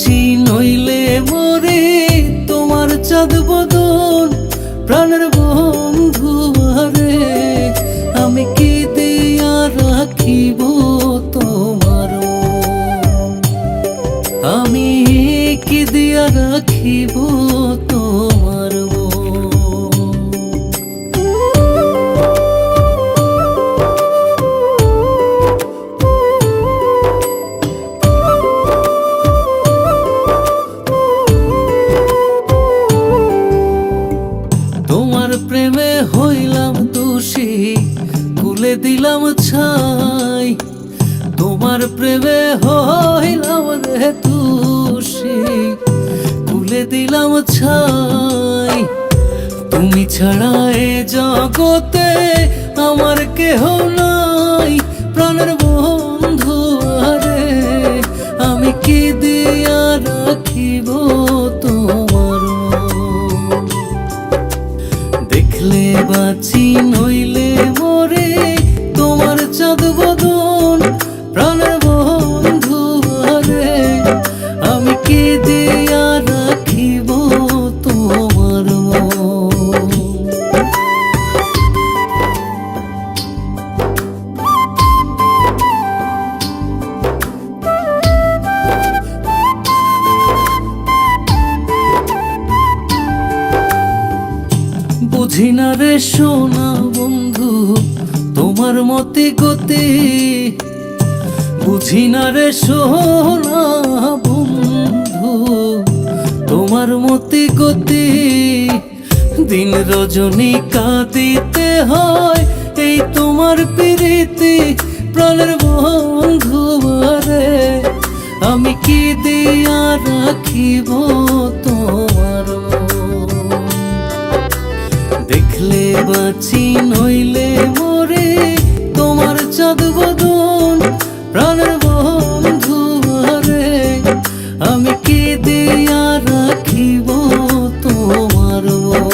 বাঁচি নইলে মরে, তোমার চাঁদ বদন প্রাণের বন্ধু আরে। আমি কি দিয়া রাখিব তোমার মন, আমি কি দিয়া রাখিব তোমার মন। তোমার প্রেমে হইলাম দোষী, কুলে দিলাম ছাই। তোমার প্রেমে হইলাম রে দোষী, কুলে দিলাম ছাই। তুমি ছাড়া এ জগতে আমার কেহ নাই, প্রাণের বন্ধু আরে। আমি কি দিয়া রাখিব তোমার মন, দেখলে বাঁচি নইলে মরে, তোমার চাঁদ বদন প্রাণের বন্ধু আরে। আমি কি দিয়া রাখিব তোমার মন। বুঝি না রে সোনা বন্ধু তোমার মতে গতি, বুঝি না রে সোনা বন্ধু তোমার মতে গতি। দিন রজনী কাঁদিতে হয় এই তোমার প্রীতি, প্রাণের বন্ধু আরে। আমি কি দিয়া রাখিব তোমার মন, দেখলে বাঁচি নইলে মরে, তোমার চাঁদ বদন প্রাণের বন্ধু আরে। আমি কি দিয়া রাখিব তোমার মন।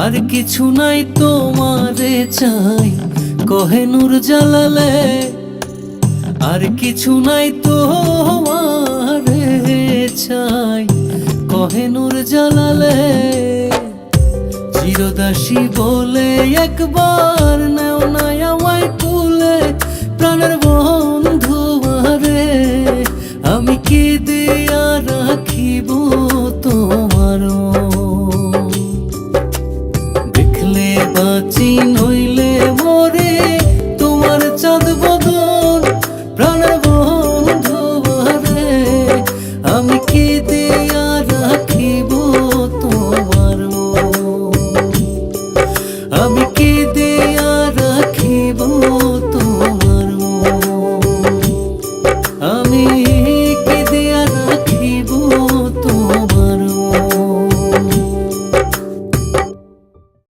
আর কিছু নাই তোমারে চাই কহে নূর জালালে, আর কিছু নাই তোমারে চাই কহে নূর জালালে। চিরদাসী বলে একবার নেও না আমায় তুলে, প্রাণের বন্ধু আরে। আমি কি দিয়া রাখিব তোমার মন, দেখলে বাঁচি নইলে মরে, তোমার চাঁদ বদন প্রাণের বন্ধু আরে। আমি কি দিয়া রাখিব তোমার মন, আমি কি